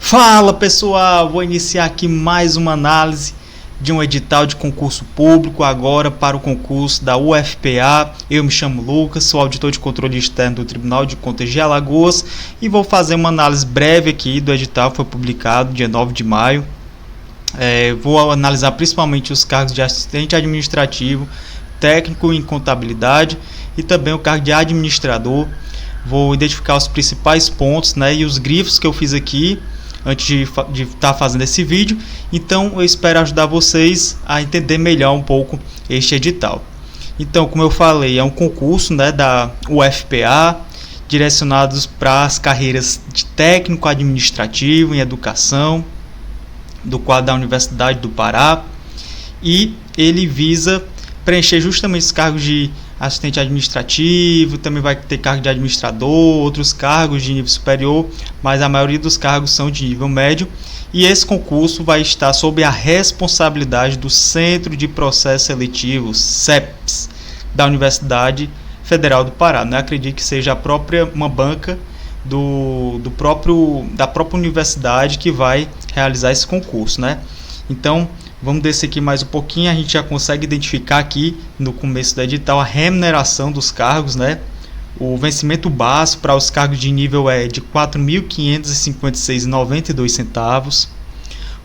Fala pessoal, vou iniciar aqui mais uma análise de um edital de concurso público, agora para o concurso da UFPA. Eu me chamo Lucas, sou auditor de controle externo do Tribunal de Contas de Alagoas e vou fazer uma análise breve aqui do edital que foi publicado dia 9 de maio. Vou analisar principalmente os cargos de assistente administrativo, técnico em contabilidade e também o cargo de administrador. Vou identificar os principais pontos, e os grifos que eu fiz aqui antes de estar fazendo esse vídeo. Então eu espero ajudar vocês a entender melhor um pouco este edital. Então, como eu falei, é um concurso da UFPA, direcionados para as carreiras de técnico administrativo em educação, do quadro da Universidade do Pará, e ele visa preencher justamente os cargos de assistente administrativo, também vai ter cargo de administrador, outros cargos de nível superior, mas a maioria dos cargos são de nível médio, e esse concurso vai estar sob a responsabilidade do Centro de Processos Seletivos, CEPS, da Universidade Federal do Pará. Não acredito que seja uma banca da própria universidade que vai realizar esse concurso, Então, vamos descer aqui mais um pouquinho, a gente já consegue identificar aqui no começo do edital a remuneração dos cargos, O vencimento básico para os cargos de nível é de R$ 4.556,92 centavos.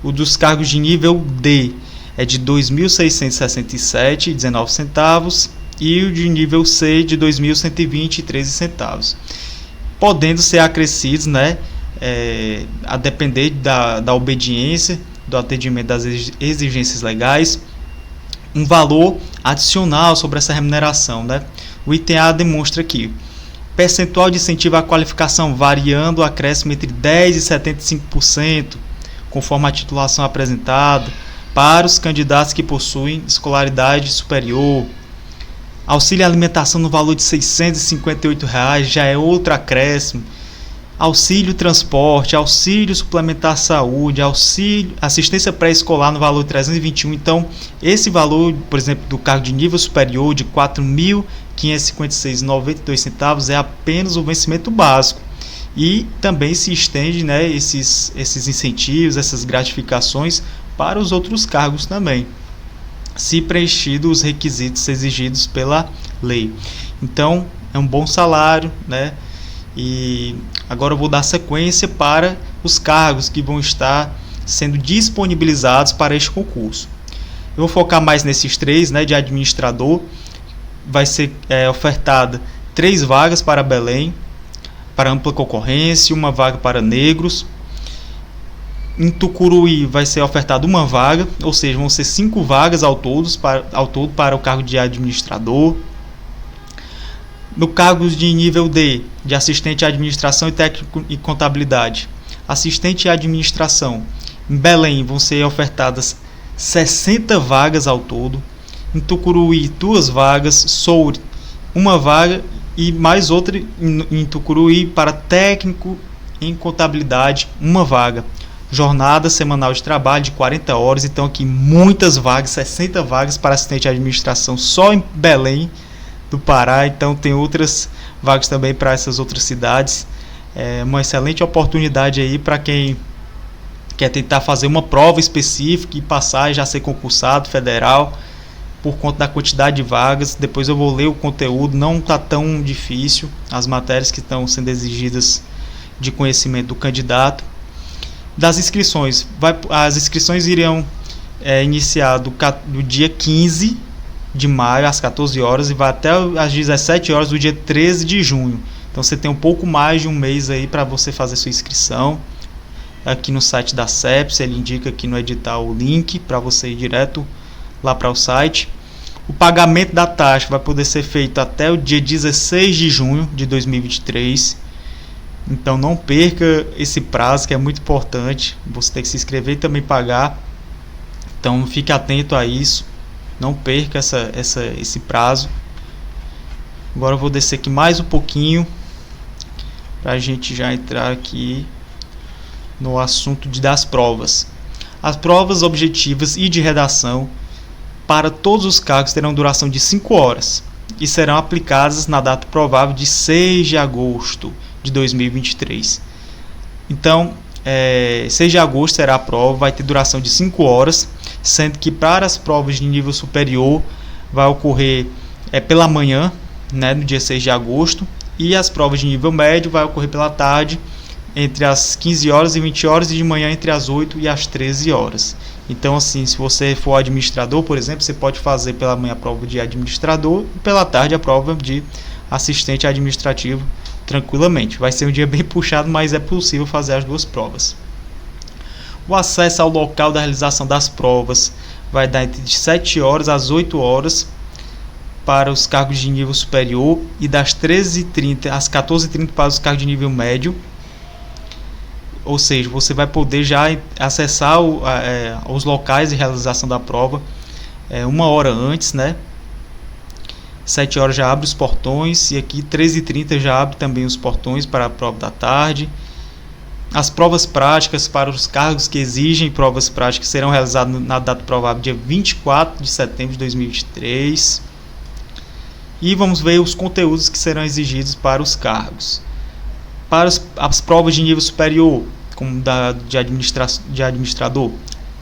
O dos cargos de nível D é de R$ 2.667,19 centavos e o de nível C de R$ 2.120,13 centavos. Podendo ser acrescidos, a depender da obediência, do atendimento das exigências legais, um valor adicional sobre essa remuneração, O item A demonstra aqui percentual de incentivo à qualificação variando o acréscimo entre 10% e 75%, conforme a titulação apresentada, para os candidatos que possuem escolaridade superior. Auxílio alimentação no valor de R$ 658 já é outro acréscimo. Auxílio transporte, auxílio suplementar saúde, auxílio assistência pré-escolar no valor de 321. Então, esse valor, por exemplo, do cargo de nível superior de R$ 4.556,92 centavos é apenas o vencimento básico. E também se estende, esses incentivos, essas gratificações para os outros cargos também, se preenchidos os requisitos exigidos pela lei. Então, é um bom salário, E agora eu vou dar sequência para os cargos que vão estar sendo disponibilizados para este concurso. Eu vou focar mais nesses três, de administrador. Vai ser ofertada 3 vagas para Belém, para ampla concorrência, 1 vaga para negros. Em Tucuruí vai ser ofertada 1 vaga, ou seja, vão ser 5 vagas ao todo para o cargo de administrador. No cargo de nível D, de assistente à administração e técnico e contabilidade, assistente à administração, em Belém vão ser ofertadas 60 vagas ao todo. Em Tucuruí, 2 vagas, Soure, 1 vaga e mais outra em Tucuruí para técnico em contabilidade, 1 vaga. Jornada semanal de trabalho de 40 horas, então aqui muitas vagas, 60 vagas para assistente à administração só em Belém do Pará. Então tem outras vagas também para essas outras cidades. É uma excelente oportunidade aí para quem quer tentar fazer uma prova específica e passar e já ser concursado federal, por conta da quantidade de vagas. Depois eu vou ler o conteúdo, não está tão difícil as matérias que estão sendo exigidas de conhecimento do candidato. Das inscrições, as inscrições irão iniciar do dia 15 de maio às 14 horas e vai até às 17 horas do dia 13 de junho. Então você tem um pouco mais de um mês aí para você fazer sua inscrição. Aqui no site da CEPS, ele indica aqui no edital o link para você ir direto lá para o site. O pagamento da taxa vai poder ser feito até o dia 16 de junho de 2023. Então não perca esse prazo, que é muito importante. Você tem que se inscrever e também pagar. Então fique atento a isso. Não perca esse prazo. Agora eu vou descer aqui mais um pouquinho para a gente já entrar aqui no assunto das provas. As provas objetivas e de redação para todos os cargos terão duração de 5 horas e serão aplicadas na data provável de 6 de agosto de 2023. Então, 6 de agosto será a prova, vai ter duração de 5 horas, sendo que para as provas de nível superior vai ocorrer pela manhã, né, no dia 6 de agosto, e as provas de nível médio vai ocorrer pela tarde, entre as 15 horas e 20 horas, e de manhã entre as 8 e as 13 horas. Então, assim, se você for administrador, por exemplo, você pode fazer pela manhã a prova de administrador e pela tarde a prova de assistente administrativo tranquilamente. Vai ser um dia bem puxado, mas é possível fazer as duas provas. O acesso ao local da realização das provas vai dar entre 7 horas às 8 horas para os cargos de nível superior e das 13h30 às 14h30 para os cargos de nível médio. Ou seja, você vai poder já acessar os locais de realização da prova 1 hora antes, né? 7 horas já abre os portões, e aqui 13h30 já abre também os portões para a prova da tarde. As provas práticas para os cargos que exigem provas práticas serão realizadas na data provável, dia 24 de setembro de 2023. E vamos ver os conteúdos que serão exigidos para os cargos. Para as provas de nível superior, como de administrador,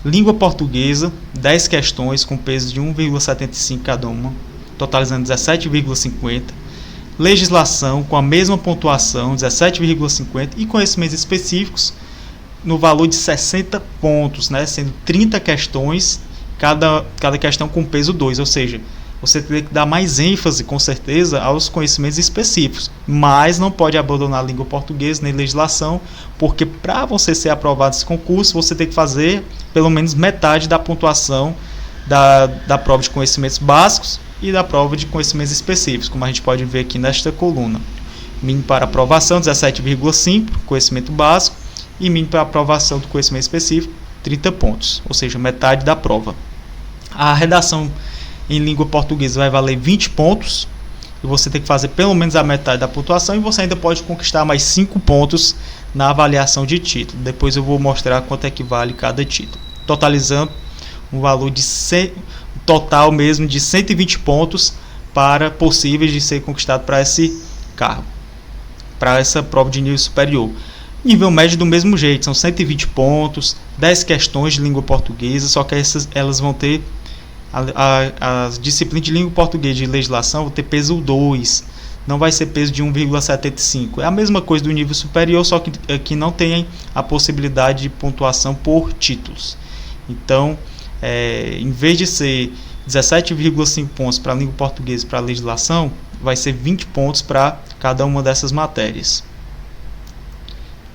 língua portuguesa, 10 questões com peso de 1,75 cada uma, totalizando 17,50. Legislação com a mesma pontuação, 17,50, e conhecimentos específicos no valor de 60 pontos, né, sendo 30 questões, cada questão com peso 2, ou seja, você tem que dar mais ênfase, com certeza, aos conhecimentos específicos, mas não pode abandonar a língua portuguesa nem legislação, porque para você ser aprovado nesse concurso, você tem que fazer pelo menos metade da pontuação da prova de conhecimentos básicos e da prova de conhecimentos específicos, como a gente pode ver aqui nesta coluna. Mínimo para aprovação, 17,5, conhecimento básico, e mínimo para aprovação do conhecimento específico, 30 pontos, ou seja, metade da prova. A redação em língua portuguesa vai valer 20 pontos, e você tem que fazer pelo menos a metade da pontuação, e você ainda pode conquistar mais 5 pontos na avaliação de título. Depois eu vou mostrar quanto é que vale cada título, totalizando um valor de total mesmo de 120 pontos para possíveis de ser conquistado para esse cargo, para essa prova de nível superior. Nível médio do mesmo jeito, são 120 pontos, 10 questões de língua portuguesa, só que elas vão ter as disciplinas de língua portuguesa e de legislação vão ter peso 2, não vai ser peso de 1,75. É a mesma coisa do nível superior, só que aqui não tem a possibilidade de pontuação por títulos. Então, em vez de ser 17,5 pontos para a língua portuguesa e para a legislação, vai ser 20 pontos para cada uma dessas matérias.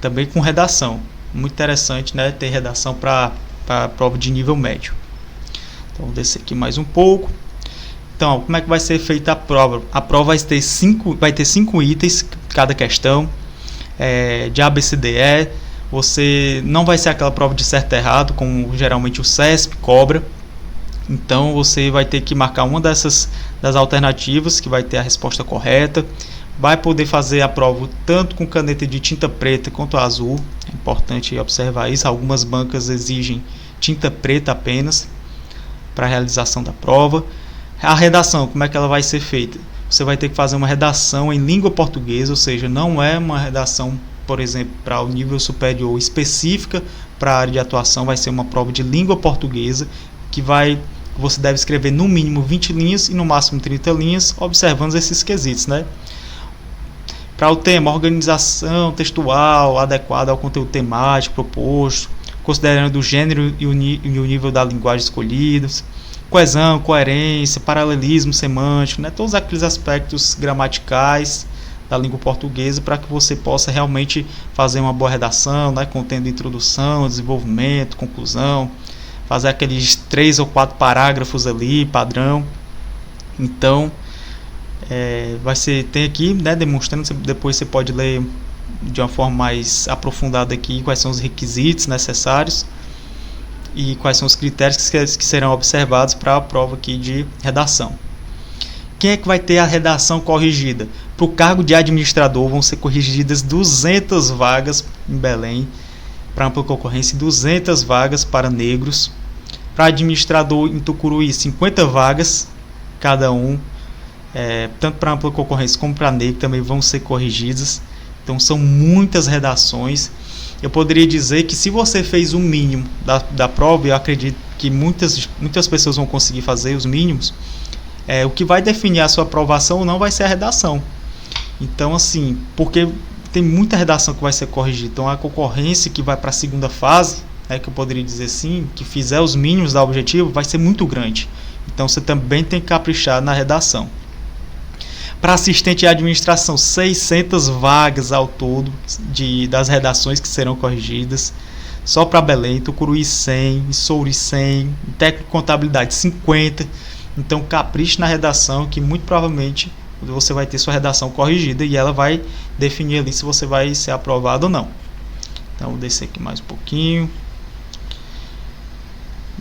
Também com redação. Muito interessante, né, ter redação para a prova de nível médio. Então, vou descer aqui mais um pouco. Então, como é que vai ser feita a prova? A prova vai ter 5 itens cada questão, de A, B, C, D, E. Você não vai ser aquela prova de certo e errado, como geralmente o CESP cobra. Então você vai ter que marcar uma das alternativas, que vai ter a resposta correta. Vai poder fazer a prova tanto com caneta de tinta preta quanto azul. É importante observar isso. Algumas bancas exigem tinta preta apenas para a realização da prova. A redação, como é que ela vai ser feita? Você vai ter que fazer uma redação em língua portuguesa, ou seja, não é uma redação, por exemplo, para o nível superior específica para a área de atuação. Vai ser uma prova de língua portuguesa que você deve escrever no mínimo 20 linhas e no máximo 30 linhas, observando esses quesitos, né? Para o tema, organização textual adequada ao conteúdo temático proposto, considerando o gênero e o nível da linguagem escolhidos, coesão, coerência, paralelismo semântico, né? Todos aqueles aspectos gramaticais da língua portuguesa, para que você possa realmente fazer uma boa redação, né, contendo introdução, desenvolvimento, conclusão, fazer aqueles 3 ou 4 parágrafos ali, padrão. Então, tem aqui, né, demonstrando, depois você pode ler de uma forma mais aprofundada aqui quais são os requisitos necessários e quais são os critérios que serão observados para a prova aqui de redação. Quem é que vai ter a redação corrigida? Para o cargo de administrador vão ser corrigidas 200 vagas em Belém, para ampla concorrência, 200 vagas para negros. Para administrador em Tucuruí, 50 vagas cada um, tanto para ampla concorrência como para negro também vão ser corrigidas. Então são muitas redações eu poderia dizer que se você fez o mínimo da prova, e eu acredito que muitas pessoas vão conseguir fazer os mínimos, o que vai definir a sua aprovação ou não vai ser a redação. Então, assim, porque tem muita redação que vai ser corrigida, então a concorrência que vai para a segunda fase, que eu poderia dizer assim, que fizer os mínimos da objetivo, vai ser muito grande. Então você também tem que caprichar na redação. Para assistente de administração, 600 vagas ao todo das redações que serão corrigidas. Só para Belém, Tucuruí 100, Souri 100, técnico de contabilidade 50. Então capriche na redação, que muito provavelmente você vai ter sua redação corrigida e ela vai definir ali se você vai ser aprovado ou não. Então vou descer aqui mais um pouquinho.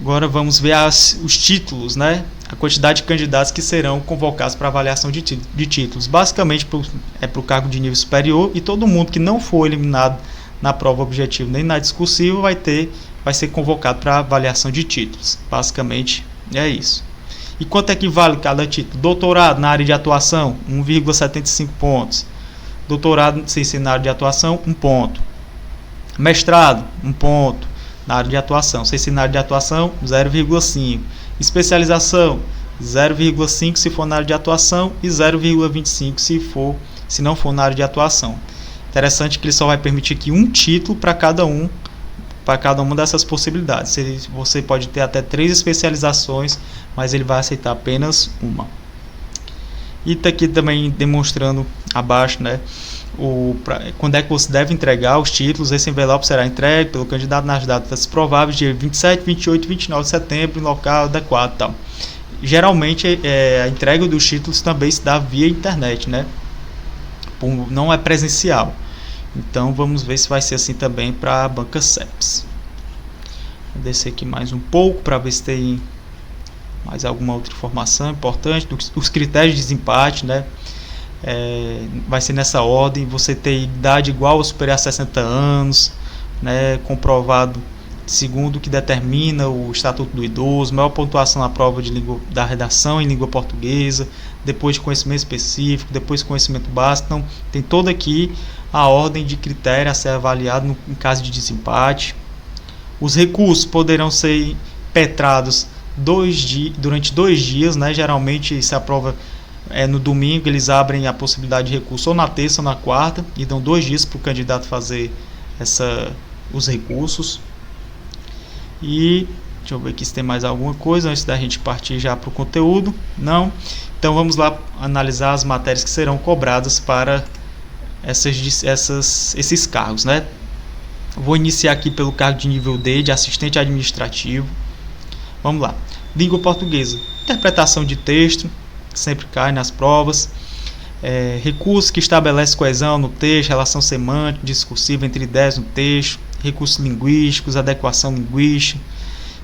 Agora vamos ver os títulos, né? A quantidade de candidatos que serão convocados para avaliação de títulos. Basicamente para o cargo de nível superior, e todo mundo que não for eliminado na prova objetiva nem na discursiva vai ser convocado para avaliação de títulos. Basicamente é isso. E quanto é que vale cada título? Doutorado na área de atuação, 1,75 pontos. Doutorado sem ser na área de atuação, 1 ponto. Mestrado, 1 ponto na área de atuação. Sem ser na área de atuação, 0,5. Especialização, 0,5 se for na área de atuação e 0,25 se não for na área de atuação. Interessante que ele só vai permitir aqui um título para cada uma dessas possibilidades. Você pode ter até 3 especializações, mas ele vai aceitar apenas uma. E está aqui também demonstrando abaixo, né, quando é que você deve entregar os títulos. Esse envelope será entregue pelo candidato nas datas prováveis de 27, 28 e 29 de setembro em local adequado, tal. Geralmente a entrega dos títulos também se dá via internet, né? Não é presencial. Então vamos ver se vai ser assim também para a banca CEPS. Vou descer aqui mais um pouco para ver se tem mais alguma outra informação importante. Os critérios de desempate, né? Vai ser nessa ordem. Você ter idade igual ou superior a 60 anos, né? Comprovado segundo o que determina o Estatuto do Idoso, maior pontuação na prova da redação em língua portuguesa, depois de conhecimento específico, depois de conhecimento básico. Então tem toda aqui a ordem de critério a ser avaliado em caso de desempate. Os recursos poderão ser impetrados durante 2 dias, né? Geralmente se a prova no domingo, eles abrem a possibilidade de recurso ou na terça ou na quarta e dão 2 dias para o candidato fazer os recursos. E deixa eu ver aqui se tem mais alguma coisa antes da gente partir já para o conteúdo. Não? Então vamos lá analisar as matérias que serão cobradas para esses cargos, né? Vou iniciar aqui pelo cargo de nível D, de assistente administrativo. Vamos lá. Língua portuguesa. Interpretação de texto, sempre cai nas provas. Recursos que estabelece coesão no texto, relação semântica, discursiva entre ideias no texto. Recursos linguísticos, adequação linguística,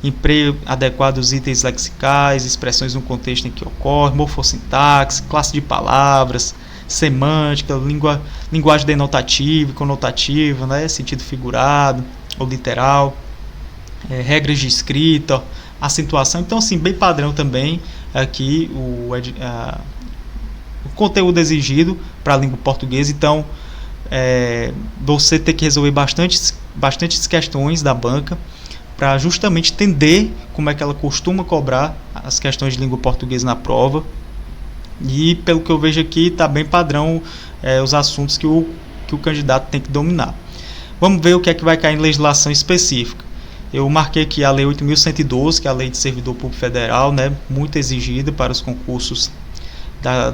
emprego adequado dos itens lexicais, expressões no contexto em que ocorre, morfossintaxe, classe de palavras, semântica, linguagem denotativa e conotativa, né, sentido figurado ou literal, regras de escrita, acentuação. Então, assim, bem padrão também aqui o conteúdo exigido para a língua portuguesa. Então, você tem que resolver bastantes questões da banca para justamente entender como é que ela costuma cobrar as questões de língua portuguesa na prova. E pelo que eu vejo aqui, está bem padrão os assuntos que o candidato tem que dominar. Vamos ver o que é que vai cair em legislação específica. Eu marquei aqui a Lei 8.112, que é a Lei de Servidor Público Federal, né, muito exigida para os concursos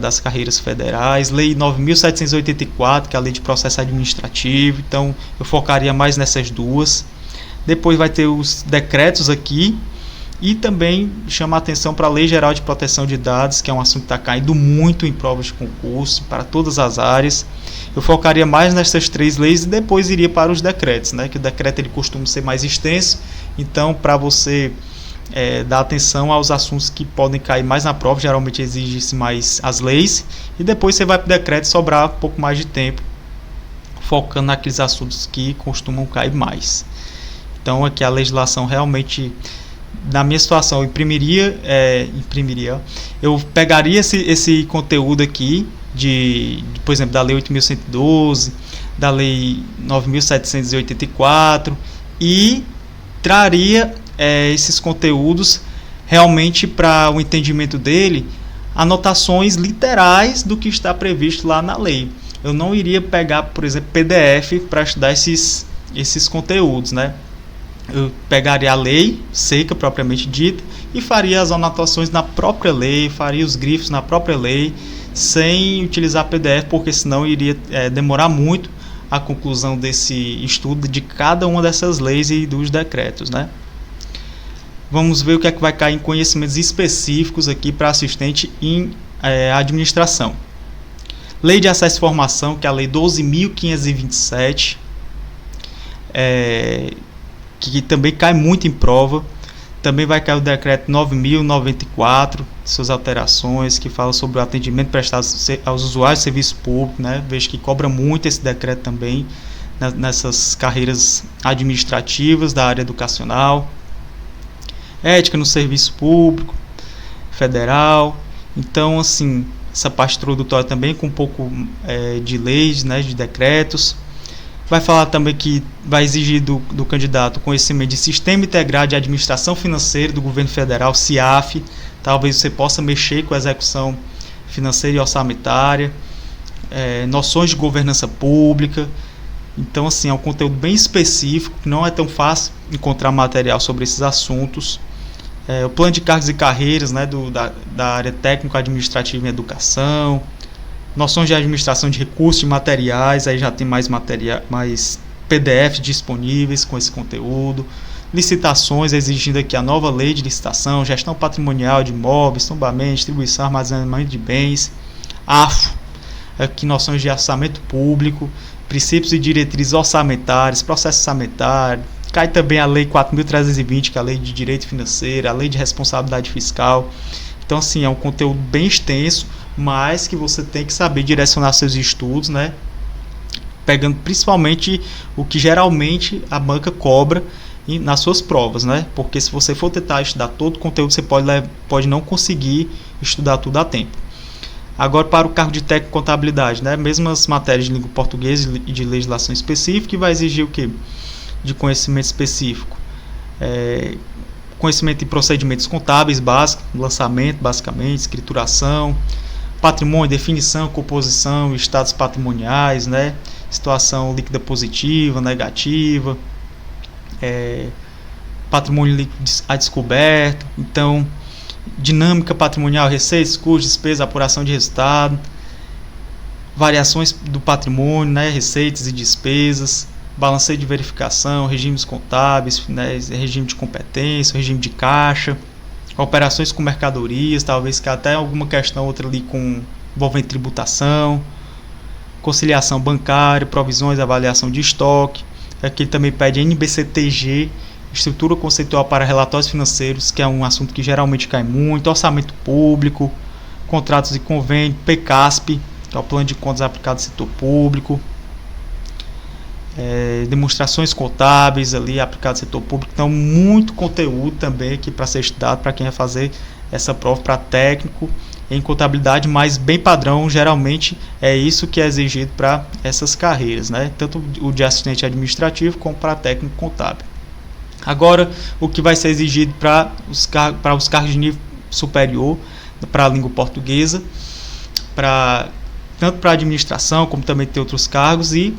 das carreiras federais. Lei 9.784, que é a Lei de Processo Administrativo. Então eu focaria mais nessas duas. Depois vai ter os decretos aqui. E também chama a atenção para a Lei Geral de Proteção de Dados, que é um assunto que está caindo muito em provas de concurso, para todas as áreas. Eu focaria mais nessas 3 leis e depois iria para os decretos, né? Que o decreto ele costuma ser mais extenso. Então, para você dar atenção aos assuntos que podem cair mais na prova, geralmente exige-se mais as leis. E depois você vai para o decreto e sobrar um pouco mais de tempo, focando naqueles assuntos que costumam cair mais. Então, aqui a legislação realmente... Na minha situação, eu eu pegaria esse conteúdo aqui, por exemplo, da Lei 8.112, da Lei 9.784 e traria esses conteúdos realmente para o entendimento dele, anotações literais do que está previsto lá na lei. Eu não iria pegar, por exemplo, PDF para estudar esses conteúdos, né? Eu pegaria a lei seca, propriamente dita, e faria as anotações na própria lei, faria os grifos na própria lei, sem utilizar PDF, porque senão iria demorar muito a conclusão desse estudo de cada uma dessas leis e dos decretos, né? Vamos ver o que é que vai cair em conhecimentos específicos aqui para assistente em administração. Lei de Acesso à Informação, que é a Lei 12.527, que também cai muito em prova. Também vai cair o decreto 9.094, suas alterações, que fala sobre o atendimento prestado aos usuários de serviço público, né? Vejo que cobra muito esse decreto também nessas carreiras administrativas da área educacional. Ética no serviço público federal. Então, assim, essa parte introdutória também com um pouco de leis, né, de decretos. Vai falar também que vai exigir do candidato conhecimento de Sistema Integrado de Administração Financeira do Governo Federal, SIAF. Talvez você possa mexer com a execução financeira e orçamentária, noções de governança pública. Então, assim, é um conteúdo bem específico, não é tão fácil encontrar material sobre esses assuntos. O plano de cargos e carreiras, né, da área técnico-administrativa em educação, noções de administração de recursos e materiais, aí já tem mais PDF disponíveis com esse conteúdo, licitações, exigindo aqui a nova lei de licitação, gestão patrimonial de imóveis, tombamento, distribuição, armazenamento de bens, AFO, aqui noções de orçamento público, princípios e diretrizes orçamentárias, processo orçamentário. Cai também a Lei 4.320, que é a Lei de Direito Financeiro, a Lei de Responsabilidade Fiscal. Então, assim, é um conteúdo bem extenso, mas que você tem que saber direcionar seus estudos, né? Pegando principalmente o que geralmente a banca cobra nas suas provas, né? Porque se você for tentar estudar todo o conteúdo, você pode não conseguir estudar tudo a tempo. Agora, para o cargo de técnico em contabilidade, né? Mesmas matérias de língua portuguesa e de legislação específica, e vai exigir o quê? De conhecimento específico. Conhecimento de procedimentos contábeis básicos, lançamento, basicamente, escrituração, patrimônio, definição, composição, estados patrimoniais, né? Situação líquida positiva, negativa, patrimônio líquido a descoberto. Então, dinâmica patrimonial, receitas, custos, despesas, apuração de resultado, variações do patrimônio, né? Receitas e despesas, balanceio de verificação, regimes contábeis, né? Regime de competência, regime de caixa, operações com mercadorias, talvez que até alguma questão outra ali envolvendo tributação, conciliação bancária, provisões, avaliação de estoque. Aqui ele também pede NBCTG, estrutura conceitual para relatórios financeiros, que é um assunto que geralmente cai muito, orçamento público, contratos e convênio, PCASP, que é o plano de contas aplicado ao setor público, demonstrações contábeis ali aplicadas ao setor público. Então, muito conteúdo também aqui para ser estudado para quem vai fazer essa prova para técnico em contabilidade, mas bem padrão, geralmente é isso que é exigido para essas carreiras, né? Tanto o de assistente administrativo como para técnico contábil. Agora, o que vai ser exigido para os cargos de nível superior, para a língua portuguesa, tanto para a administração como também tem outros cargos, e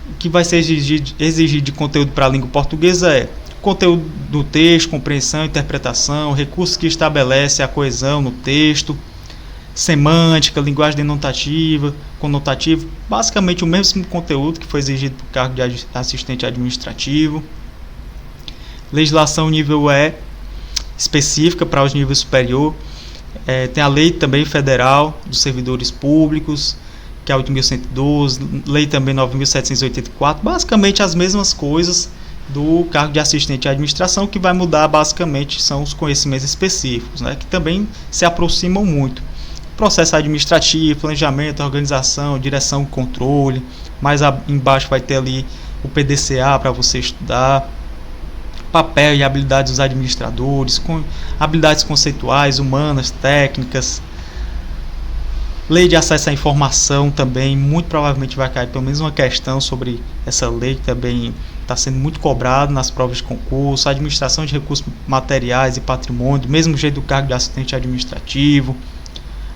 o que vai ser exigido de conteúdo para a língua portuguesa é conteúdo do texto, compreensão, interpretação, recursos que estabelecem a coesão no texto, semântica, linguagem denotativa, conotativo, basicamente o mesmo conteúdo que foi exigido para o cargo de assistente administrativo. Legislação nível E, específica para os níveis superior. Tem a lei também federal dos servidores públicos, que é a 8.112, lei também 9.784, basicamente as mesmas coisas do cargo de assistente de administração. Que vai mudar basicamente são os conhecimentos específicos, né, que também se aproximam muito. Processo administrativo, planejamento, organização, direção e controle. Mais embaixo vai ter ali o PDCA para você estudar. Papel e habilidades dos administradores, com habilidades conceituais, humanas, técnicas. Lei de acesso à informação também, muito provavelmente vai cair pelo menos uma questão sobre essa lei, que também está sendo muito cobrado nas provas de concurso. Administração de recursos materiais e patrimônio, do mesmo jeito do cargo de assistente administrativo.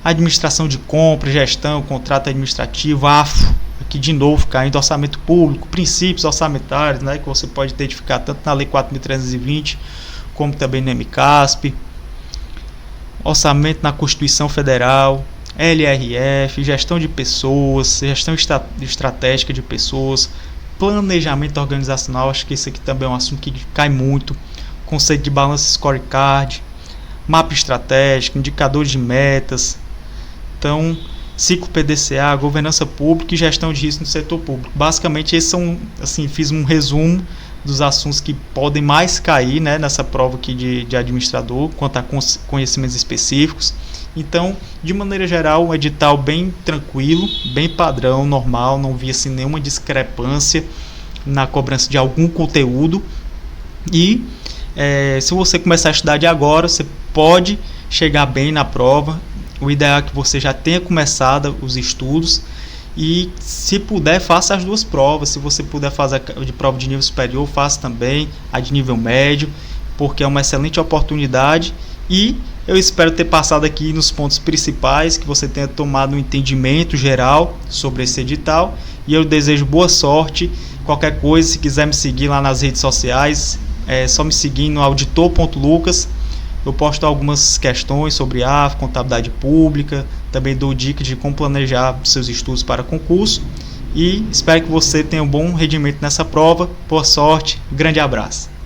Administração de compra, gestão, contrato administrativo, AFO, aqui de novo caindo, orçamento público, princípios orçamentários, né, que você pode identificar tanto na Lei 4.320 como também no MCASP. Orçamento na Constituição Federal, LRF, gestão de pessoas, gestão estratégica de pessoas, planejamento organizacional, acho que esse aqui também é um assunto que cai muito, conceito de balança scorecard, mapa estratégico, indicadores de metas, então, ciclo PDCA, governança pública e gestão de risco no setor público. Basicamente, esses são, assim, fiz um resumo dos assuntos que podem mais cair, né, nessa prova aqui de administrador, quanto a conhecimentos específicos. Então, de maneira geral, um edital bem tranquilo, bem padrão, normal, não vi assim nenhuma discrepância na cobrança de algum conteúdo. E se você começar a estudar de agora, você pode chegar bem na prova. O ideal é que você já tenha começado os estudos e, se puder, faça as duas provas. Se você puder fazer a de prova de nível superior, faça também a de nível médio, porque é uma excelente oportunidade. E eu espero ter passado aqui nos pontos principais, que você tenha tomado um entendimento geral sobre esse edital. E eu desejo boa sorte. Qualquer coisa, se quiser me seguir lá nas redes sociais, é só me seguir no auditor.lucas. Eu posto algumas questões sobre AFO, contabilidade pública, também dou dicas de como planejar seus estudos para concurso. E espero que você tenha um bom rendimento nessa prova. Boa sorte, grande abraço.